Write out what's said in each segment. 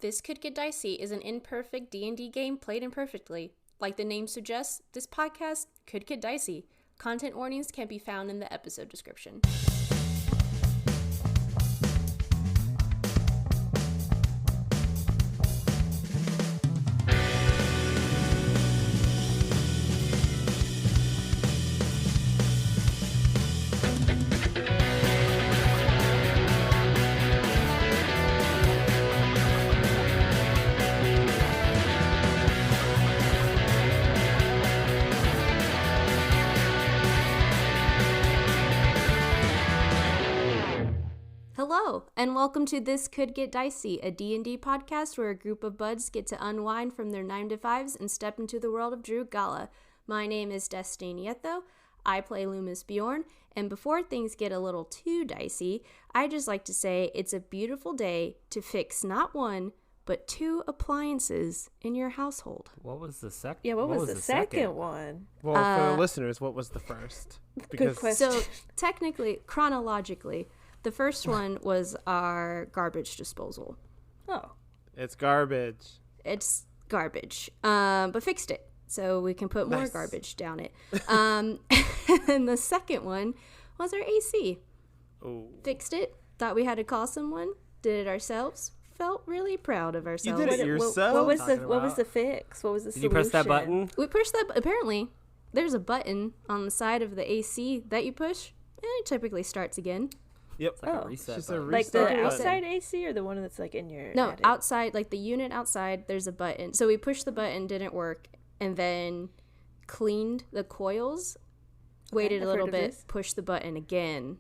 This Could Get Dicey is an imperfect D&D game played imperfectly. Like the name suggests, this podcast could get dicey. Content warnings can be found in the episode description. Hello, and welcome to This Could Get Dicey, a D&D podcast where a group of buds get to unwind from their 9-to-5s and step into the world of Drew Gala. My name is Destiny Nieto. I play Lü'mis Bjorn, and before things get a little too dicey, I just like to say it's a beautiful day to fix not one, but 2 appliances in your household. What was the second? Yeah, what was the second one? Well, for the listeners, what was the first? Good question. So, technically, chronologically, the first one was our garbage disposal. Oh. It's garbage. It's garbage, but fixed it. So we can put more garbage down it. And the second one was our AC. Oh. Fixed it. Thought we had to call someone. Did it ourselves. Felt really proud of ourselves. You did it yourself? What was the fix? What was the Did solution? you press that button? We pushed that. Apparently, there's a button on the side of the AC that you push, and it typically starts again. Yep. It's like a reset just a button. Like the restart button. outside AC or the one that's like in your No, attic? outside, like the unit outside, there's a button. So we pushed the button, didn't work, and then cleaned the coils, waited I've a little heard of bit, this. pushed the button again,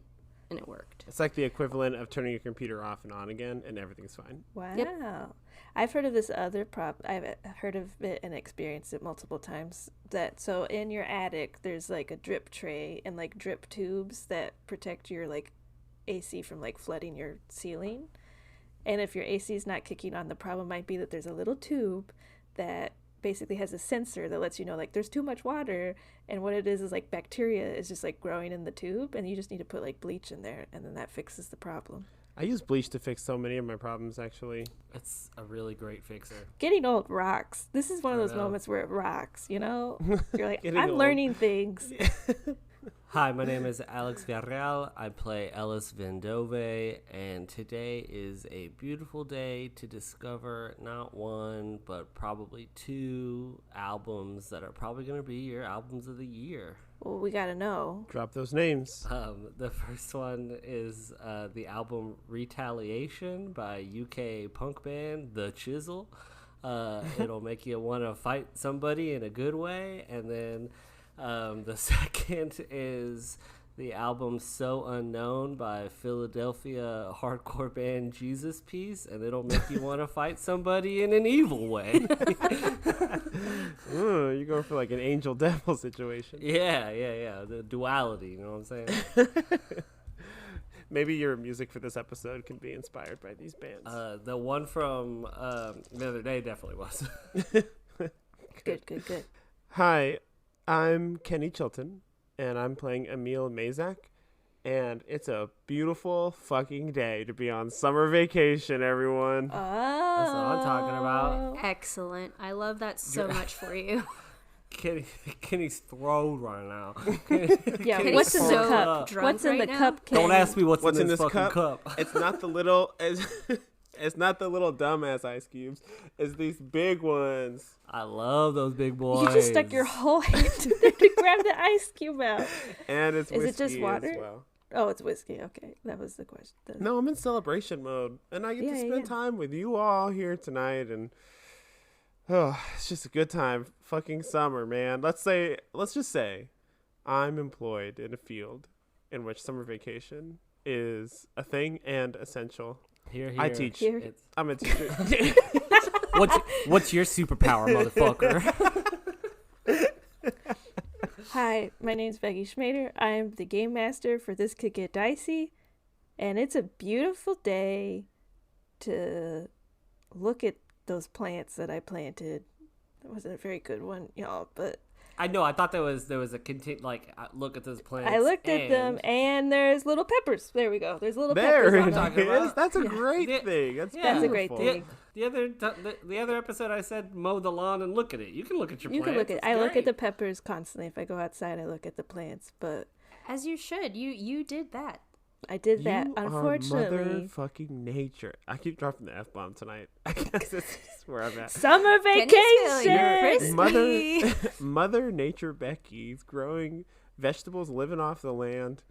and it worked. It's like the equivalent of turning your computer off and on again, and everything's fine. Wow. Yep. I've heard of this other problem. I've heard of it and experienced it multiple times. So in your attic, there's like a drip tray and like drip tubes that protect your like AC from like flooding your ceiling. And if your AC is not kicking on, the problem might be that there's a little tube that basically has a sensor that lets you know like there's too much water, and what it is like bacteria is just like growing in the tube, and you just need to put like bleach in there, and then that fixes the problem. I use bleach to fix so many of my problems, actually. It's a really great fixer. Getting old rocks. This is one of I those know. moments where it rocks, you know? You're like, Getting I'm old. learning things. Hi, my name is Alex Villarreal. I play Ellis Vendove, and today is a beautiful day to discover not one, but probably 2 albums that are probably going to be your albums of the year. Well, we gotta know. Drop those names. The first one is the album Retaliation by UK punk band The Chisel. It'll make you want to fight somebody in a good way. And then the second is the album So Unknown by Philadelphia hardcore band Jesus Piece, and it'll make you want to fight somebody in an evil way. Ooh, you're going for like an angel devil situation. Yeah. The duality, you know what I'm saying? Maybe your music for this episode can be inspired by these bands. The one from the other day definitely was. Good. Hi, I'm Kenny Chilton, and I'm playing Emil Mazak, and it's a beautiful fucking day to be on summer vacation, everyone. Oh. That's what I'm talking about. Excellent. I love that so much for you. Kenny's throwed right now. Yeah, Kenny's what's in the so cup? drunk What's in right the now? cup, Kenny? Don't ask me what's What's in this fucking cup. It's not the little it's not the little dumbass ice cubes. It's these big ones. I love those big boys. You just stuck your whole hand in there to grab the ice cube out. And it's Is it whiskey just water? as well. Oh, it's whiskey. Okay, that was the question. No, I'm in celebration mode, and I get to spend time with you all here tonight, and it's just a good time. Fucking summer, man. Let's just say I'm employed in a field in which summer vacation is a thing and essential. Here. I teach. Here. I'm a teacher. What's your superpower, motherfucker? Hi, my name's Becky Schmader. I am the game master for This Could Get Dicey, and it's a beautiful day to look at those plants that I planted. That wasn't a very good one, y'all, but I know. I thought there was a like look at those plants. I looked at them, and there's little peppers. There we go. There's little There peppers. it is. That's a great thing. That's a great beautiful. thing. The other episode, I said mow the lawn and look at it. You can look at your You plants. can look at. It's I look great. at the peppers constantly. If I go outside, I look at the plants. But As you should. You did that. I did that. You Unfortunately, are mother fucking nature. I keep dropping the F-bomb tonight. I guess this is where I'm at. summer vacation. Mother Nature Becky's growing vegetables, living off the land.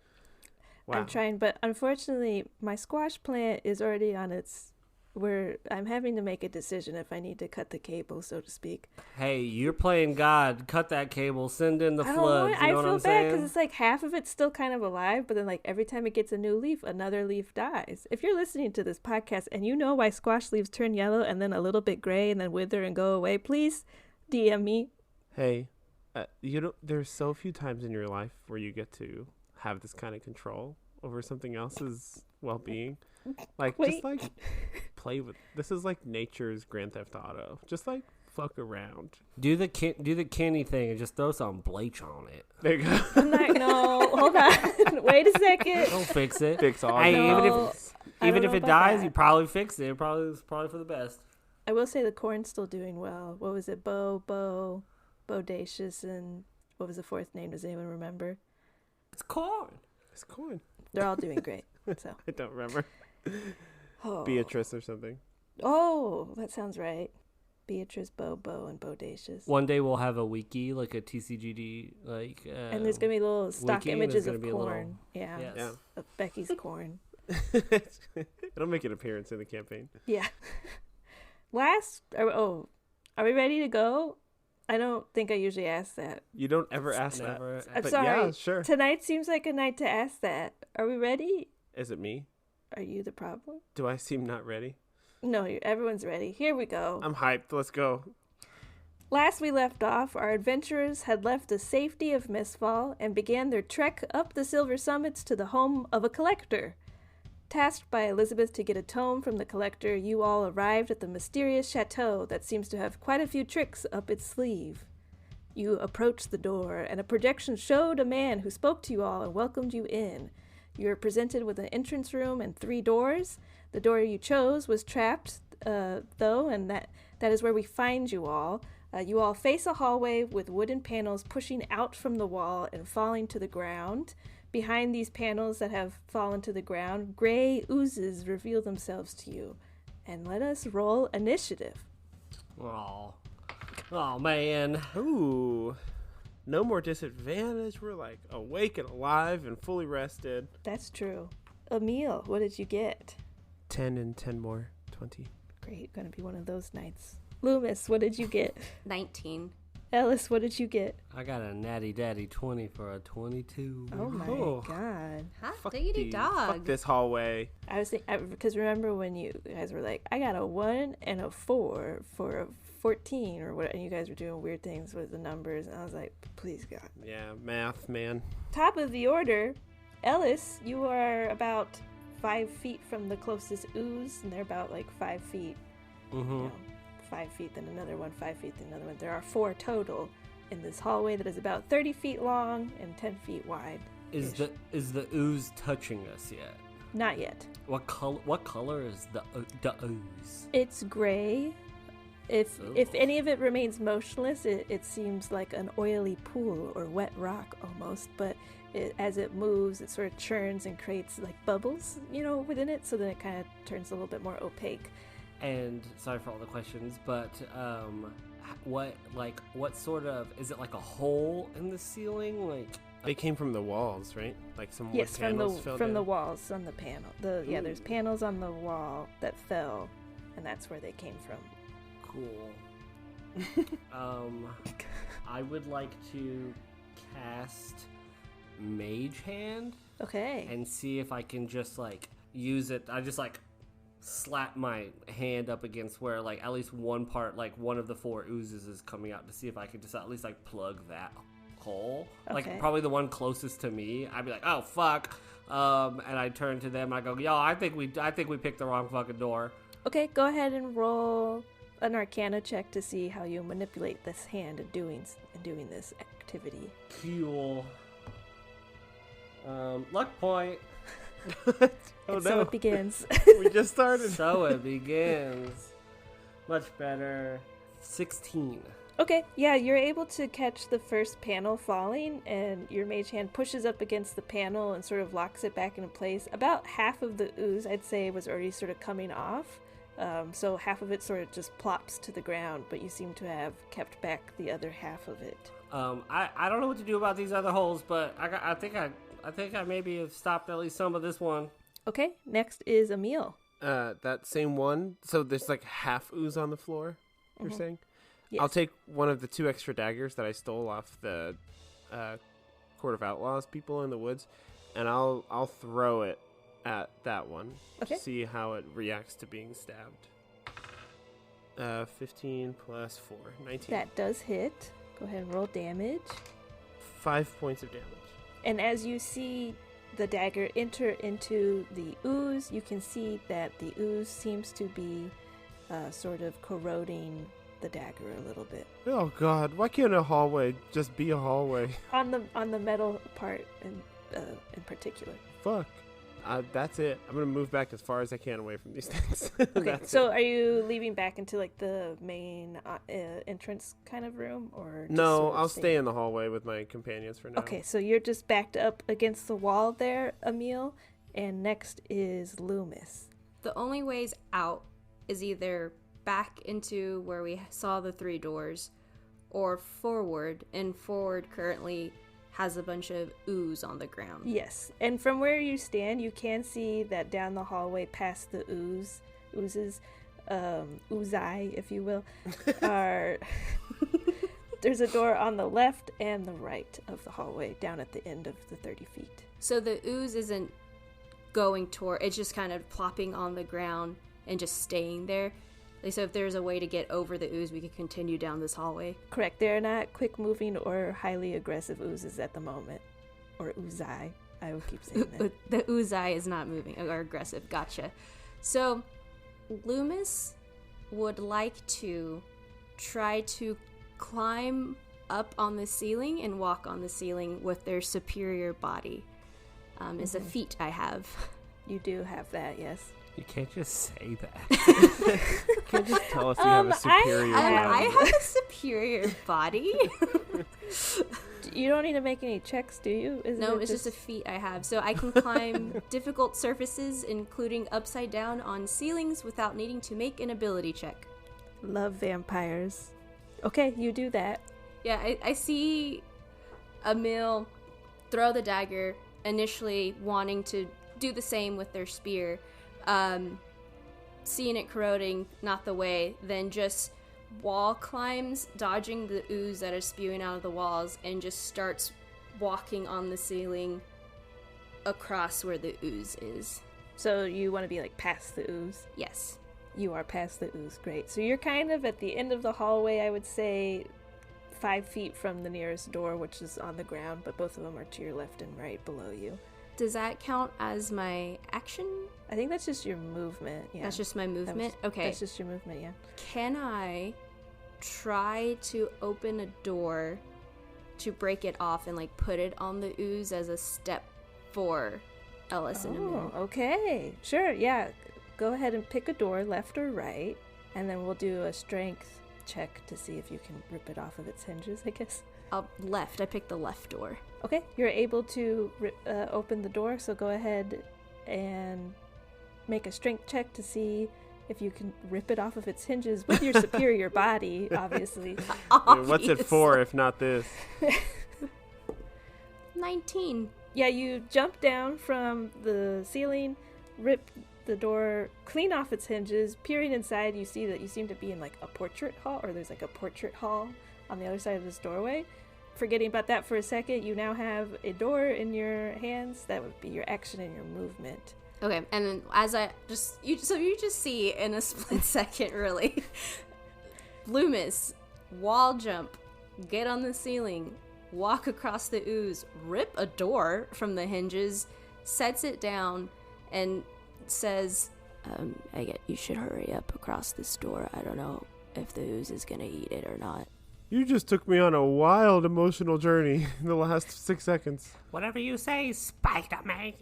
Wow. I'm trying, but unfortunately, my squash plant is already on its. Where I'm having to make a decision if I need to cut the cable, so to speak. Hey, you're playing God. Cut that cable. Send in the I floods. You know what feel I'm bad saying? because it's like half of it's still kind of alive, but then like every time it gets a new leaf, another leaf dies. If you're listening to this podcast and you know why squash leaves turn yellow and then a little bit gray and then wither and go away, please DM me. Hey, there's so few times in your life where you get to have this kind of control over something else's well-being. Like, just like play with. This is like nature's Grand Theft Auto. Just like fuck around. Do the candy thing and just throw some bleach on it. There you go. I'm not. No, hold on. Wait a second. Don't fix it. Fix all. Hey, No, even if it dies, that. you probably fix it. It's probably for the best. I will say the corn's still doing well. What was it? Bodacious, and what was the fourth name? Does anyone remember? It's corn. It's corn. They're all doing great. So. I don't remember. Oh. Beatrice or something. Oh, that sounds right. Beatrice, Bo, and Bodacious. One day we'll have a wiki, like a TCGD, like. And there's gonna be little stock wiki, and images there's of gonna be a corn. Yeah. Yes. Yeah. Of Becky's corn. It'll make an appearance in the campaign. Yeah. Are we ready to go? I don't think I usually ask that. You don't ever ask never- that. I'm But sorry. yeah, sure. Tonight seems like a night to ask that. Are we ready? Is it me? Are you the problem? Do I seem not ready? No, everyone's ready. Here we go. I'm hyped. Let's go. Last we left off, our adventurers had left the safety of Mistfall and began their trek up the Silver Summits to the home of a collector. Tasked by Elizabeth to get a tome from the collector, you all arrived at the mysterious chateau that seems to have quite a few tricks up its sleeve. You approached the door, and a projection showed a man who spoke to you all and welcomed you in. You were presented with an entrance room and 3 doors. The door you chose was trapped, though, and that is where we find you all. You all face a hallway with wooden panels pushing out from the wall and falling to the ground. Behind these panels that have fallen to the ground, gray oozes reveal themselves to you. And let us roll initiative. Oh man. Ooh. No more disadvantage. We're like awake and alive and fully rested. That's true. Emil, what did you get? 10 and 10 more. 20. Great, gonna be one of those nights. Lü'mis, what did you get? 19. Ellis, what did you get? I got a natty daddy 20 for a 22. Oh my Oh. God. Hot Fuck diggity these- dog. Fuck this hallway. I was thinking, because remember when you guys were like, I got a 1 and a 4 for a 14 or what, and you guys were doing weird things with the numbers, and I was like, please God. Yeah, math, man. Top of the order, Ellis, you are about 5 feet from the closest ooze, and they're about like 5 feet. Mm-hmm. You know, 5 feet, then another one, 5 feet, then another one. There are 4 total in this hallway that is about 30 feet long and 10 feet wide. Is the ooze touching us yet? Not yet. What color is the ooze? It's gray. If Ooh. any of it remains motionless, it seems like an oily pool or wet rock almost, but as it moves, it sort of churns and creates like bubbles, within it, so then it kind of turns a little bit more opaque. And sorry for all the questions, but what sort of, is it like a hole in the ceiling? Like They came from the walls, right? Like some wood Yes, panels from the walls on the panel. There's panels on the wall that fell, and that's where they came from. Cool. I would like to cast Mage Hand Okay. and see if I can just like use it. I just like slap my hand up against where like at least one part, like one of the 4 oozes is coming out, to see if I can just at least like plug that hole. Okay. Like probably the one closest to me. I'd be like, oh fuck. And I turn to them. I go, yo, I think we picked the wrong fucking door. Okay, go ahead and roll an Arcana check to see how you manipulate this hand in doing this activity. Cool. Luck point. Oh, So it begins. We just started. So it begins. Much better. 16. Okay, yeah, you're able to catch the first panel falling, and your mage hand pushes up against the panel and sort of locks it back into place. About half of the ooze, I'd say, was already sort of coming off. So half of it sort of just plops to the ground, but you seem to have kept back the other half of it. I don't know what to do about these other holes, but I think I maybe have stopped at least some of this one. Okay, next is Emil. That same one. So there's like half ooze on the floor, you're saying? Yes. I'll take one of the 2 extra daggers that I stole off the Court of Outlaws people in the woods, and I'll throw it at that one. Okay. To see how it reacts to being stabbed. 15 plus 4, 19. That does hit. Go ahead and roll damage. 5 points of damage. And as you see the dagger enter into the ooze, you can see that the ooze seems to be sort of corroding the dagger a little bit. Oh God! Why can't a hallway just be a hallway? On the metal part in particular. Fuck. That's it. I'm gonna move back as far as I can away from these things. Okay. So are you leaving back into like the main entrance kind of room, or? Just No, sort of I'll stay in the hallway with my companions for now. Okay, so you're just backed up against the wall there, Emil, and next is Lü'mis. The only ways out is either back into where we saw the 3 doors or forward, and forward currently has a bunch of ooze on the ground. Yes, and from where you stand, you can see that down the hallway past the oozes, ooze-eye, if you will, are... There's a door on the left and the right of the hallway, down at the end of the 30 feet. So the ooze isn't going toward, it's just kind of plopping on the ground and just staying there. So if there's a way to get over the ooze, we could continue down this hallway. Correct. They're not quick-moving or highly aggressive oozes at the moment. Or ooze-eye. I will keep saying that. The ooze-eye is not moving or aggressive. Gotcha. So Lü'mis would like to try to climb up on the ceiling and walk on the ceiling with their superior body. Is a feat I have. You do have that, yes. You can't just say that. You can't just tell us you have a superior body. I have a superior body. You don't need to make any checks, do you? No, it's just a feat I have. So I can climb difficult surfaces, including upside down on ceilings, without needing to make an ability check. Love vampires. Okay, you do that. Yeah, I see Emil throw the dagger, initially wanting to do the same with their spear. Seeing it corroding, not the way, then just wall climbs, dodging the ooze that is spewing out of the walls, and just starts walking on the ceiling across where the ooze is. So you want to be like past the ooze? Yes. You are past the ooze, great. So you're kind of at the end of the hallway, I would say 5 feet from the nearest door, which is on the ground, but both of them are to your left and right below you. Does that count as my action? I think that's just your movement, yeah. That's just my movement? Okay. That's just your movement, yeah. Can I try to open a door to break it off and like put it on the ooze as a step for Ellis and Emil? Okay. Sure, yeah. Go ahead and pick a door, left or right, and then we'll do a strength check to see if you can rip it off of its hinges, I guess. Left. I picked the left door. Okay, you're able to open the door, so go ahead and make a strength check to see if you can rip it off of its hinges with your superior body, obviously. What's it for if not this? 19. Yeah, you jump down from the ceiling, rip the door clean off its hinges. Peering inside, you see that you seem to be in like a portrait hall, or there's like a portrait hall on the other side of this doorway. Forgetting about that for a second, you now have a door in your hands. That would be your action and your movement. Okay, and then as you just see in a split second, really, Lü'mis wall jump, get on the ceiling, walk across the ooze, rip a door from the hinges, sets it down, and says, you should hurry up across this door. I don't know if the ooze is gonna eat it or not. You just took me on a wild emotional journey in the last 6 seconds. Whatever you say, Spider-Man.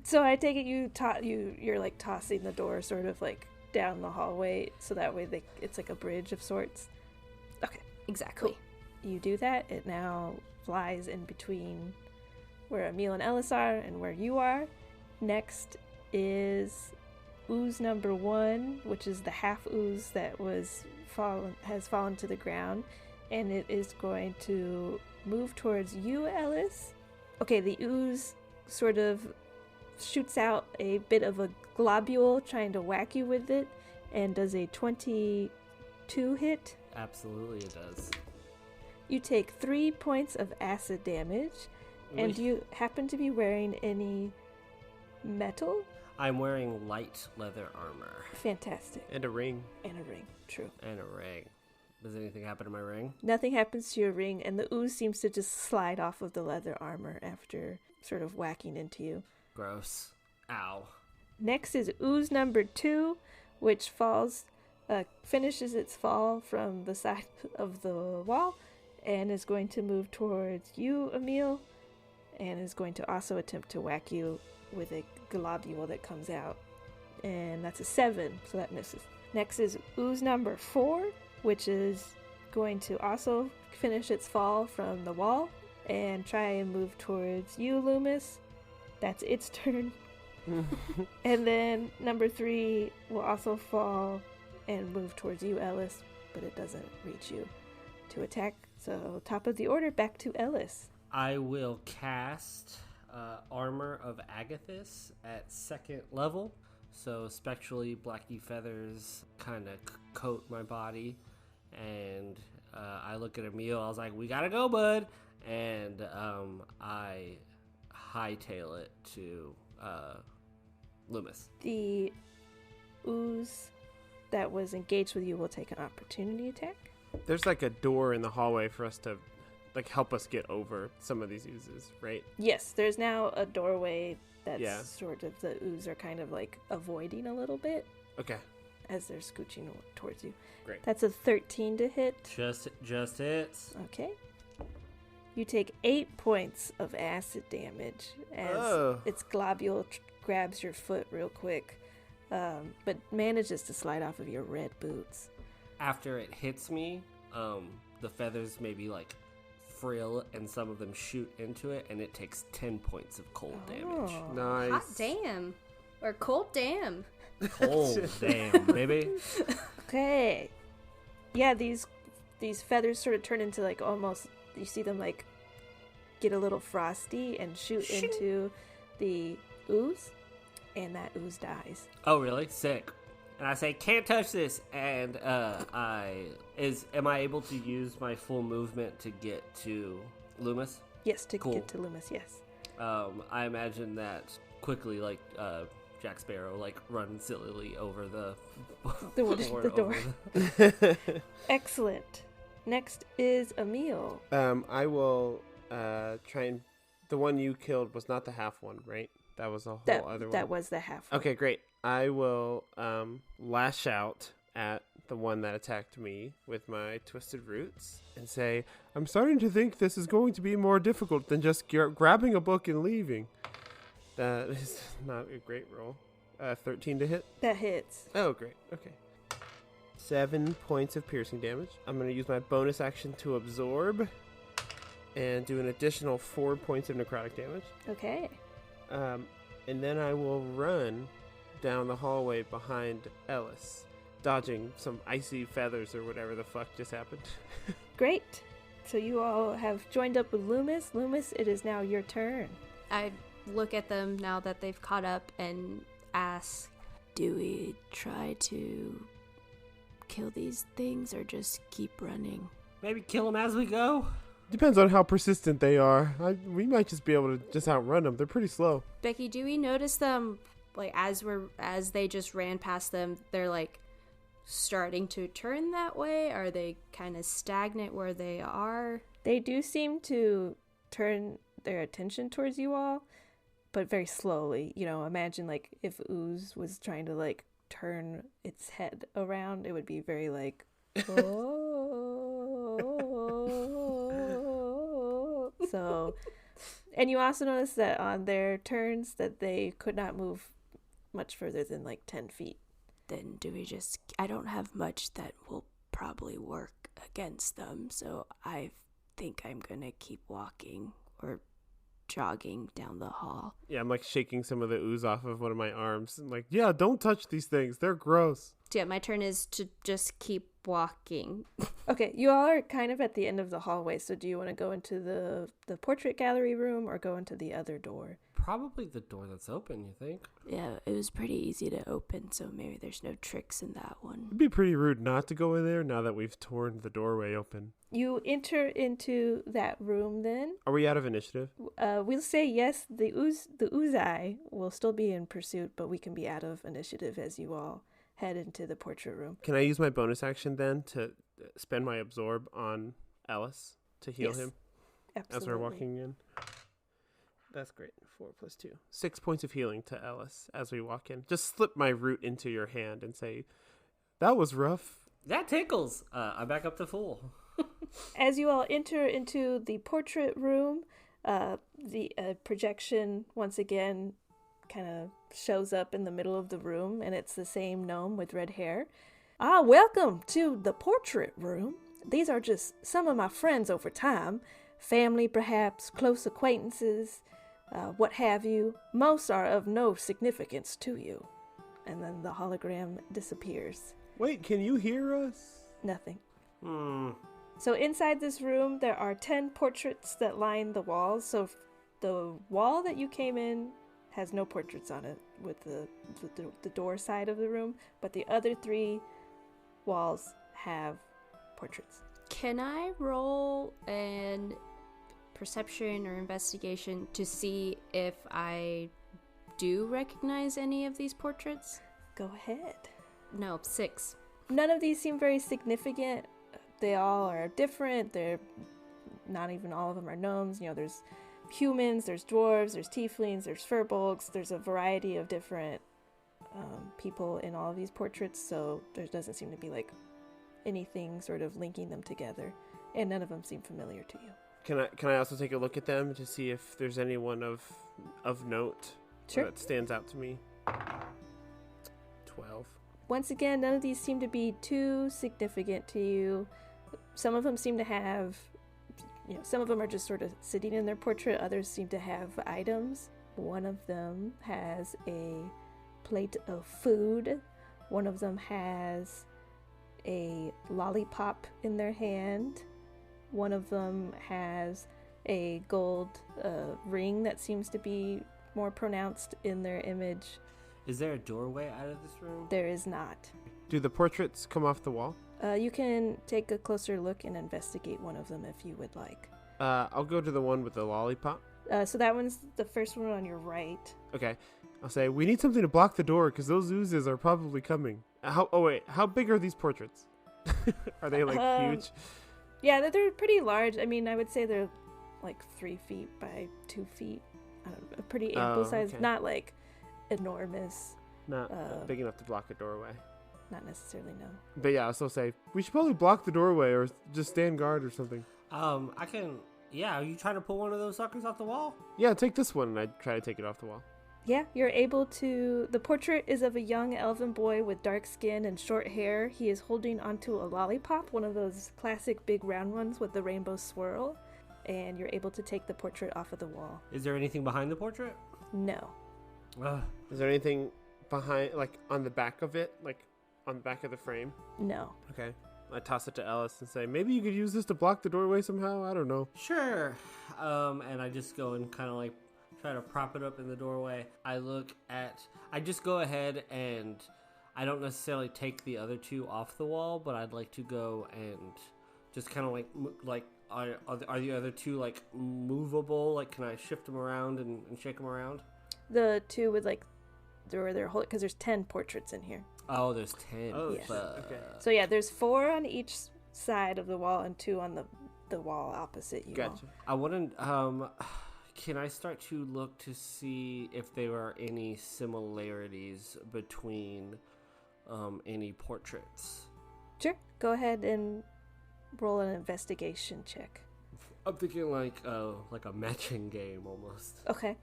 So I take it you're like tossing the door sort of like down the hallway so that way it's like a bridge of sorts. Okay. Exactly. Cool. You do that. It now flies in between where Emil and Ellis are and where you are. Next is ooze number 1, which is the half ooze that has fallen to the ground, and it is going to move towards you, Ellis. Okay, the ooze sort of shoots out a bit of a globule trying to whack you with it, and does a 22 hit. Absolutely it does. You take 3 points of acid damage. And do you happen to be wearing any metal? I'm wearing light leather armor. Fantastic. And a ring. And a ring. True. And a ring. Does anything happen to my ring? Nothing happens to your ring, and the ooze seems to just slide off of the leather armor after sort of whacking into you. Gross. Ow. Next is ooze number 2, which finishes its fall from the side of the wall and is going to move towards you, Emil, and is going to also attempt to whack you with a globule that comes out. And that's a 7, so that misses. Next is ooze number 4, which is going to also finish its fall from the wall and try and move towards you, Lü'mis. That's its turn. And then number 3 will also fall and move towards you, Ellis, but it doesn't reach you to attack. So top of the order, back to Ellis. I will cast Armor of Agathis at 2nd level. So spectrally blacky feathers kind of coat my body. And I look at Emil. I was like, we gotta go, bud. And I hightail it to Lü'mis. The ooze that was engaged with you will take an opportunity attack. There's like a door in the hallway for us to like help us get over some of these oozes, right? Yes, there's now a doorway that's sort of the ooze are kind of like avoiding a little bit. Okay. As they're scooching towards you. Great. That's a 13 to hit. Just hits. Okay. You take 8 points of acid damage as its globule grabs your foot real quick, but manages to slide off of your red boots. After it hits me, the feathers maybe like frill and some of them shoot into it, and it takes 10 points of cold damage. Nice. Hot damn. Or cold damn. Cold damn, baby. Okay. Yeah, these feathers sort of turn into like almost, you see them like get a little frosty and shoot into the ooze, and that ooze dies. Oh, really? Sick. And I say, can't touch this. And am I able to use my full movement to get to Lü'mis? Yes, to get to Lü'mis, yes. I imagine that quickly, like Jack Sparrow, like run sillily over the door. Excellent. Next is Emil. I will try and... The one you killed was not the half one, right? That was a whole other one. That was the half one. Okay, great. I will lash out at the one that attacked me with my twisted roots and say, I'm starting to think this is going to be more difficult than just grabbing a book and leaving. That is not a great roll. 13 to hit? That hits. Oh, great. Okay. 7 points of piercing damage. I'm going to use my bonus action to absorb and do an additional 4 points of necrotic damage. Okay. And then I will run down the hallway behind Ellis, dodging some icy feathers or whatever the fuck just happened. Great. So you all have joined up with Lü'mis. Lü'mis, it is now your turn. I look at them now that they've caught up and ask, do we try to kill these things or just keep running? Maybe kill them as we go. Depends on how persistent they are. We might just be able to just outrun them. They're pretty slow. Becky, do we notice them, like, as they just ran past them, they're, like, starting to turn that way? Are they kind of stagnant where they are? They do seem to turn their attention towards you all, but very slowly. You know, imagine, like, if Ooze was trying to, like, turn its head around, it would be very like, oh. So, and you also notice that on their turns that they could not move much further than like 10 feet. Then do we just... I don't have much that will probably work against them, so I think I'm gonna keep walking or jogging down the hall. Yeah, I'm like shaking some of the ooze off of one of my arms. I'm like, yeah, don't touch these things. They're gross. So yeah, my turn is to just keep walking. Okay, you all are kind of at the end of the hallway, so do you want to go into the portrait gallery room or go into the other door? Probably the door that's open, you think? Yeah, it was pretty easy to open, so maybe there's no tricks in that one. It'd be pretty rude not to go in there now that we've torn the doorway open. You enter into that room then. Are we out of initiative? We'll say yes, the Uzai will still be in pursuit, but we can be out of initiative as you all head into the portrait room. Can I use my bonus action then to spend my absorb on Ellis to heal him? Absolutely. As we're walking in? That's great. 4 + 2. 6 points of healing to Ellis as we walk in. Just slip my root into your hand and say, that was rough. That tickles. I'm back up to full. As you all enter into the portrait room, the projection once again kind of shows up in the middle of the room, and it's the same gnome with red hair. Welcome to the portrait room. These are just some of my friends over time. Family, perhaps, close acquaintances, what have you. Most are of no significance to you. And then the hologram disappears. Wait, can you hear us? Nothing. Hmm. So inside this room, there are 10 portraits that line the walls. So the wall that you came in has no portraits on it with the door side of the room, but the other 3 walls have portraits. Can I roll an perception or investigation to see if I do recognize any of these portraits? Go ahead. No, 6. None of these seem very significant. They all are different. They're not even all of them are gnomes. You know, there's humans, there's dwarves, there's tieflings, there's furbolgs. There's a variety of different people in all of these portraits, so there doesn't seem to be like anything sort of linking them together, and none of them seem familiar to you. Can I also take a look at them to see if there's anyone of note that stands out to me? 12. Once again, none of these seem to be too significant to you. Some of them seem to have, some of them are just sort of sitting in their portrait. Others seem to have items. One of them has a plate of food. One of them has a lollipop in their hand. One of them has a gold ring that seems to be more pronounced in their image. Is there a doorway out of this room? There is not. Do the portraits come off the wall? You can take a closer look and investigate one of them if you would like. I'll go to the one with the lollipop. So that one's the first one on your right. Okay. I'll say, we need something to block the door because those oozes are probably coming. How big are these portraits? Are they huge? Yeah, they're pretty large. I mean, I would say they're like 3 feet by 2 feet. I don't know, a pretty ample size. Okay. Not like enormous. Not big enough to block a doorway. Not necessarily, no. But yeah, I'll still say, we should probably block the doorway or just stand guard or something. I can... Yeah, are you trying to pull one of those suckers off the wall? Yeah, take this one and I try to take it off the wall. Yeah, you're able to... The portrait is of a young elven boy with dark skin and short hair. He is holding onto a lollipop, one of those classic big round ones with the rainbow swirl. And you're able to take the portrait off of the wall. Is there anything behind the portrait? No. Is there anything behind, on the back of it? On the back of the frame? No. Okay. I toss it to Ellis and say, maybe you could use this to block the doorway somehow? I don't know. Sure. And I just go and kind of try to prop it up in the doorway. I just go ahead and I don't necessarily take the other 2 off the wall, but I'd like to go and just kind of are the other 2 movable? Can I shift them around and shake them around? The 2 with they're holding, because there's 10 portraits in here. Oh, there's 10. Oh, yes. Okay. So yeah, there's 4 on each side of the wall and 2 on the wall opposite you. Gotcha. I wouldn't. Can I start to look to see if there are any similarities between any portraits. Sure. Go ahead and roll an investigation check. I'm thinking like a matching game almost. Okay.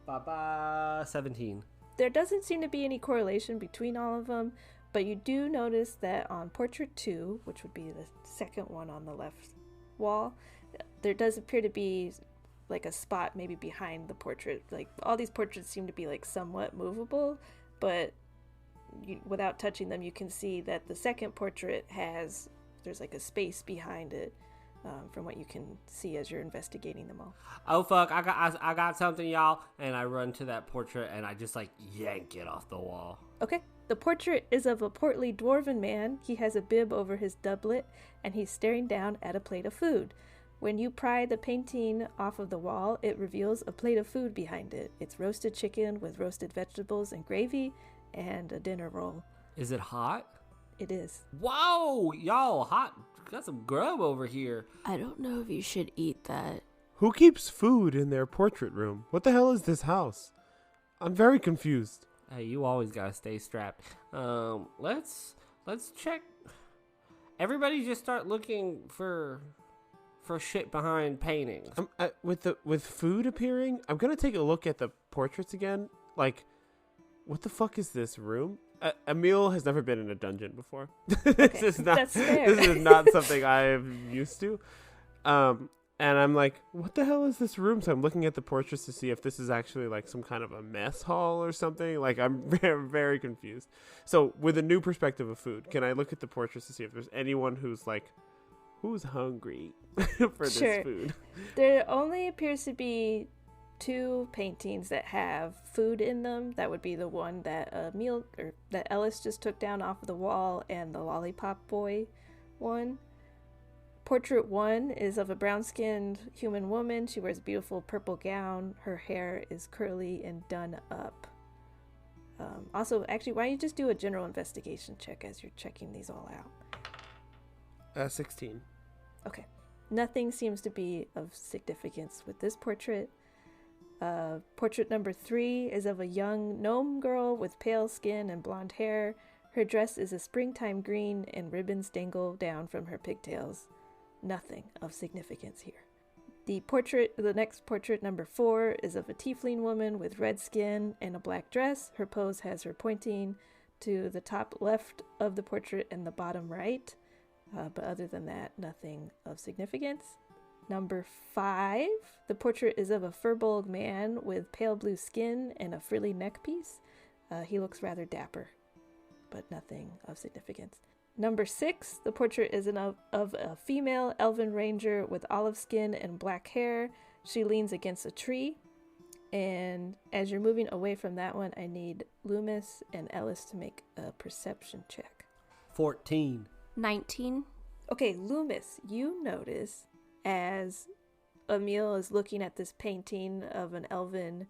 17. There doesn't seem to be any correlation between all of them, but you do notice that on portrait 2, which would be the second one on the left wall, there does appear to be like a spot maybe behind the portrait. Like all these portraits seem to be like somewhat movable, but without touching them, you can see that the second portrait there's like a space behind it, from what you can see as you're investigating them all. Oh fuck! I got something, y'all, and I run to that portrait and I just like yank it off the wall. Okay. The portrait is of a portly dwarven man. He has a bib over his doublet, and he's staring down at a plate of food. When you pry the painting off of the wall, it reveals a plate of food behind it. It's roasted chicken with roasted vegetables and gravy, and a dinner roll. Is it hot? It is. Whoa, y'all, hot. Got some grub over here. I don't know if you should eat that. Who keeps food in their portrait room? What the hell is this house? I'm very confused. Hey, you always gotta stay strapped. Let's check. Everybody, just start looking for shit behind paintings. With food appearing, I'm gonna take a look at the portraits again. Like, what the fuck is this room? Emil has never been in a dungeon before. This is not. That's fair. This is not something I am used to. And I'm like, what the hell is this room? So I'm looking at the portraits to see if this is actually like some kind of a mess hall or something. Like, I'm very, very confused. So with a new perspective of food, can I look at the portraits to see if there's anyone who's hungry for this food? There only appears to be 2 paintings that have food in them. That would be the one that that Ellis just took down off of the wall, and the lollipop boy one. Portrait 1 is of a brown-skinned human woman. She wears a beautiful purple gown. Her hair is curly and done up. Also, actually, why don't you just do a general investigation check as you're checking these all out? 16. Okay. Nothing seems to be of significance with this portrait. Portrait number 3 is of a young gnome girl with pale skin and blonde hair. Her dress is a springtime green and ribbons dangle down from her pigtails. Nothing of significance here. The next portrait, number 4, is of a tiefling woman with red skin and a black dress. Her pose has her pointing to the top left of the portrait and the bottom right. But other than that, nothing of significance. Number 5, the portrait is of a furbolg man with pale blue skin and a frilly neckpiece. He looks rather dapper, but nothing of significance. Number 6, the portrait is of a female elven ranger with olive skin and black hair. She leans against a tree. And as you're moving away from that one, I need Lü'mis and Ellis to make a perception check. 14. 19. Okay, Lü'mis, you notice as Emil is looking at this painting of an elven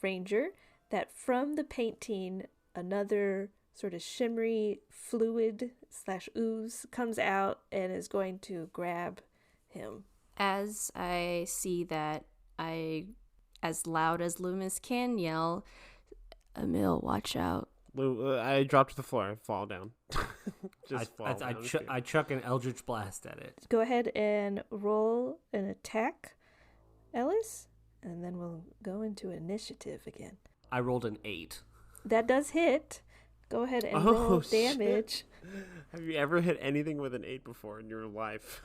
ranger that from the painting another sort of shimmery fluid / ooze comes out and is going to grab him. As I see that, I, as loud as Lü'mis can, yell, "Emil, watch out." I drop to the floor. I fall down. I chuck an Eldritch Blast at it. Go ahead and roll an attack, Ellis, and then we'll go into initiative again. I rolled an 8. That does hit. Go ahead and roll damage. Have you ever hit anything with an 8 before in your life?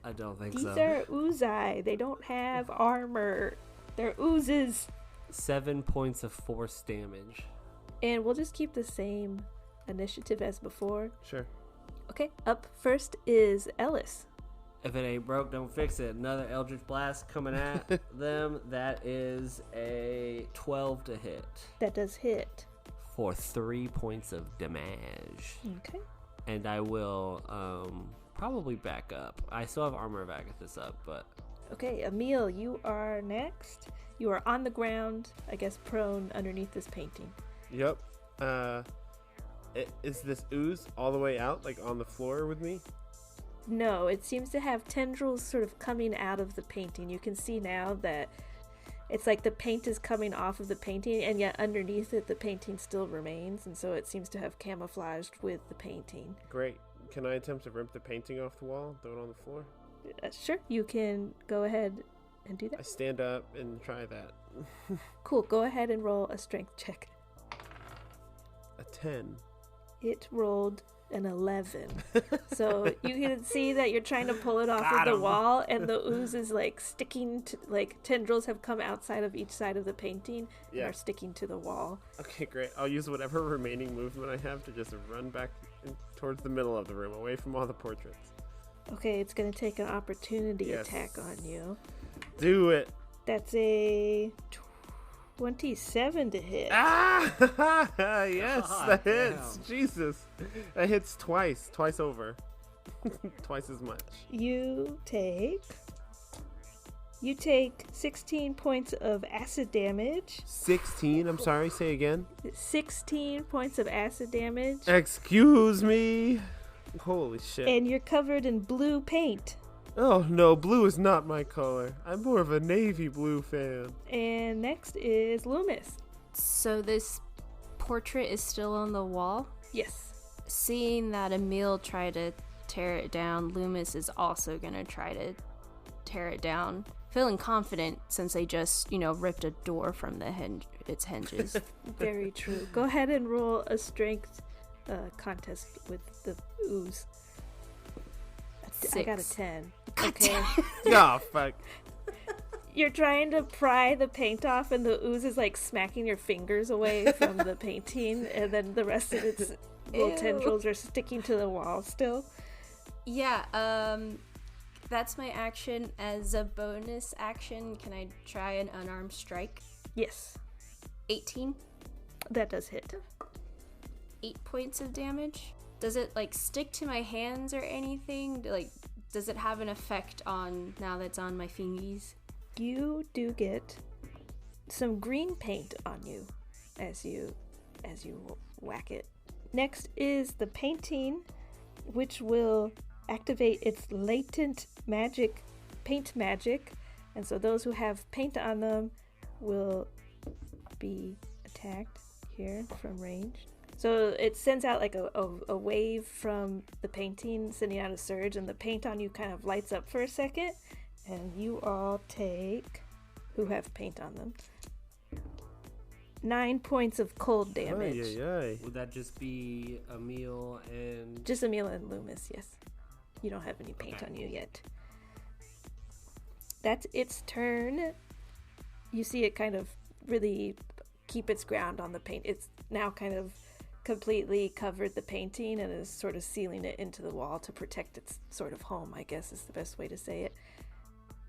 I don't think These so. These are Uzai. They don't have armor. They're oozes. 7 points of force damage. And we'll just keep the same initiative as before. Sure. Okay, up first is Ellis. If it ain't broke, don't fix it. Another Eldritch Blast coming at them. That is a 12 to hit. That does hit. For 3 points of damage. Okay. And I will probably back up. I still have armor back at this up, but... Okay, Emil, you are next. You are on the ground, I guess prone underneath this painting. Yep. Is this ooze all the way out, like on the floor with me? No, it seems to have tendrils sort of coming out of the painting. You can see now that It's like the paint is coming off of the painting, and yet underneath it, the painting still remains, and so it seems to have camouflaged with the painting. Great. Can I attempt to rip the painting off the wall, throw it on the floor? Sure, you can go ahead and do I that. stand up and try that. Cool, go ahead and roll a strength check. A 10. It rolled an 11. So you can see that you're trying to pull it off Got of the him. wall, and the ooze is like sticking to, like tendrils have come outside of each side of the painting and Yeah. are sticking to the wall. Okay, great. I'll use whatever remaining movement I have to just run back towards the middle of the room, away from all the portraits. Okay, it's going to take an opportunity Yes. attack on you. Do it. That's a 27 to hit. Ah! Yes, God that hits. damn. Jesus. That hits twice over. Twice as much. You take 16 points of acid damage. 16, I'm sorry, say again. 16 points of acid damage. Excuse me. Holy shit. And you're covered in blue paint. Oh no, blue is not my color. I'm more of a navy blue fan. And next is Lü'mis. So this portrait is still on the wall. Yes. Seeing that Emil tried to tear it down, Lü'mis is also gonna try to tear it down. Feeling confident since they just, ripped a door from its hinges. Very true. Go ahead and roll a strength contest with the ooze. I got a 6. 10. Okay. Oh, fuck. You're trying to pry the paint off, and the ooze is like smacking your fingers away from the painting, and then the rest of its little Ew. tendrils are sticking to the wall still. Yeah, that's my action. As a bonus action, can I try an unarmed strike? Yes, 18. that does hit. 8 points of damage. Does it stick to my hands or anything? Does it have an effect on now that's on my fingies? You do get some green paint on you as you whack it. Next is the painting, which will activate its latent paint magic, and so those who have paint on them will be attacked here from range. So it sends out like a wave from the painting, sending out a surge, and the paint on you kind of lights up for a second, and you all take, who have paint on them, 9 points of cold damage. Ay, ay, ay. Would that just be Emil and... Just Emil and Lü'mis, yes. You don't have any paint on you yet. That's its turn. You see it kind of really keep its ground on the paint. It's now kind of completely covered the painting and is sort of sealing it into the wall to protect its sort of home, I guess is the best way to say it.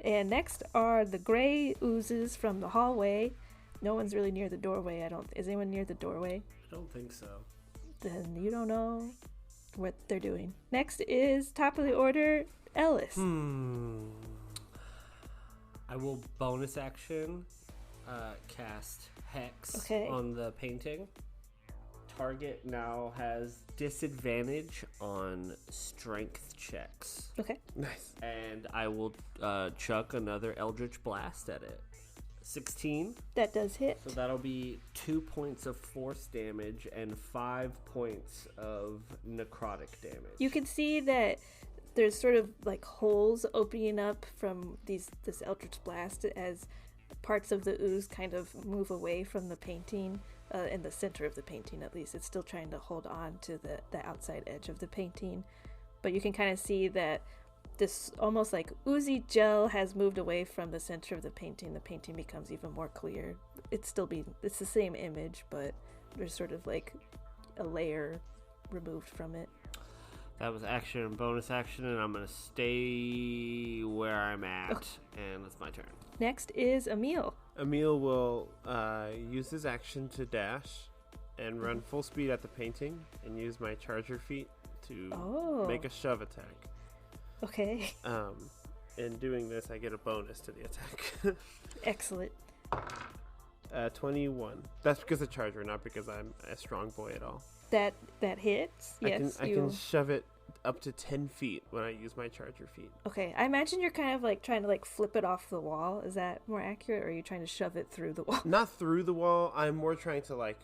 And next are the gray oozes from the hallway. No one's really near the doorway. Is anyone near the doorway? I don't think so. Then you don't know what they're doing. Next is top of the order, Ellis. I will bonus action cast Hex Okay. on the painting. Target now has disadvantage on strength checks. Okay. Nice. And I will chuck another Eldritch Blast at it. 16. That does hit. So that'll be 2 points of force damage and 5 points of necrotic damage. You can see that there's sort of like holes opening up from this Eldritch Blast as parts of the ooze kind of move away from the painting. In the center of the painting, at least. It's still trying to hold on to the outside edge of the painting. But you can kind of see that this almost like oozy gel has moved away from the center of the painting. The painting becomes even more clear. It's the same image, but there's sort of like a layer removed from it. That was action and bonus action, and I'm going to stay where I'm at. Okay. And that's my turn. Next is Emil. Emil will use his action to dash and run full speed at the painting and use my charger feet to make a shove attack. Okay. In doing this, I get a bonus to the attack. Excellent. 21. That's because of charger, not because I'm a strong boy at all. That hits. Yes. I can shove it up to 10 feet when I use my charger feet. Okay, I imagine you're kind of like trying to like flip it off the wall. Is that more accurate, or are you trying to shove it through the wall? Not through the wall. I'm more trying to like,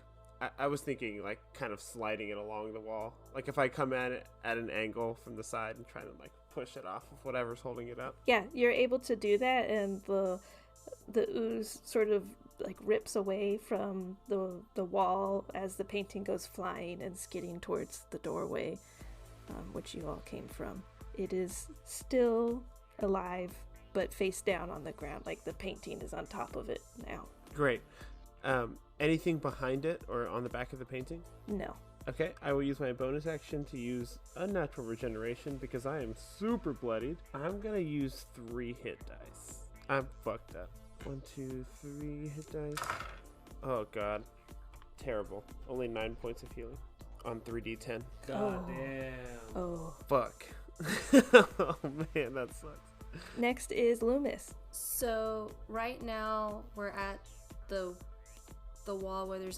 I was thinking like kind of sliding it along the wall. Like if I come at it at an angle from the side and trying to like push it off of whatever's holding it up. Yeah, you're able to do that, and the ooze sort of like rips away from the wall as the painting goes flying and skidding towards the doorway, which you all came from. It is still alive, but face down on the ground, like the painting is on top of it now. Great. Anything behind it or on the back of the painting? No. Okay, I will use my bonus action to use unnatural regeneration because I am super bloodied. I'm gonna use 3 hit dice. I'm fucked up. 1, 2, 3 hit dice. Oh god. Terrible. Only 9 points of healing on 3d10. God damn. Oh. Fuck. Oh man, that sucks. Next is Lü'mis. So right now we're at the wall where there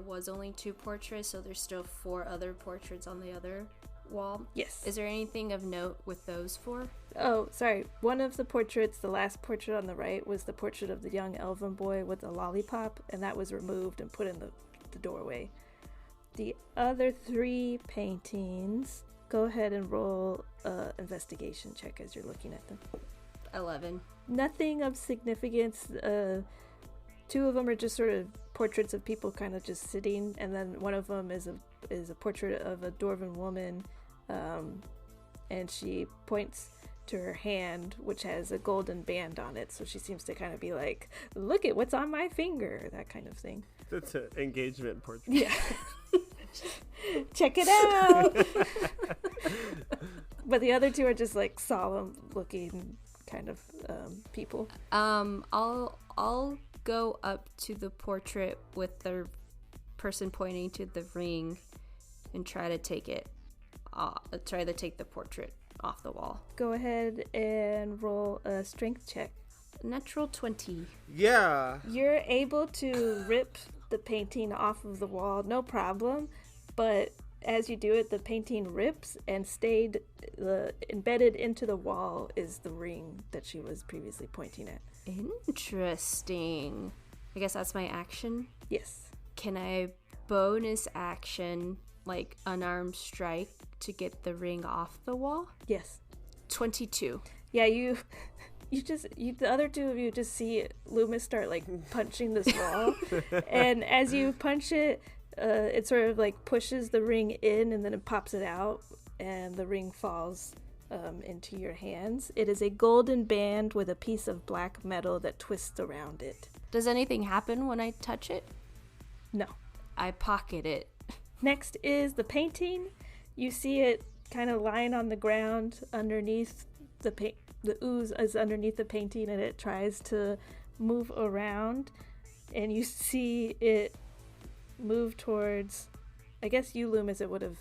was only 2 portraits, so there's still 4 other portraits on the other wall. Yes. Is there anything of note with those 4? Oh, sorry. One of the portraits, the last portrait on the right, was the portrait of the young elven boy with the lollipop, and that was removed and put in the doorway. The other 3 paintings, go ahead and roll an investigation check as you're looking at them. 11. Nothing of significance. 2 of them are just sort of portraits of people kind of just sitting, and then one of them is a portrait of a dwarven woman, and she points to her hand, which has a golden band on it, so she seems to kind of be like, look at what's on my finger, that kind of thing. That's an engagement portrait. Yeah. Check it out. But the other 2 are just like solemn looking kind of people. I'll go up to the portrait with the person pointing to the ring and try to take the portrait off the wall. Go ahead and roll a strength check. Natural 20. Yeah. You're able to rip the painting off of the wall, no problem, but as you do it, the painting rips, and embedded into the wall is the ring that she was previously pointing at. Interesting. I guess that's my action. Yes. Can I bonus action, like unarmed strike, to get the ring off the wall? Yes. 22. Yeah, the other 2 of you just see Lü'mis start like punching this wall, and as you punch it, it sort of like pushes the ring in, and then it pops it out, and the ring falls into your hands. It is a golden band with a piece of black metal that twists around it. Does anything happen when I touch it? No. I pocket it. Next is the painting. You see it kind of lying on the ground underneath the ooze is underneath the painting, and it tries to move around, and you see it move towards, I guess you, Lü'mis, it would have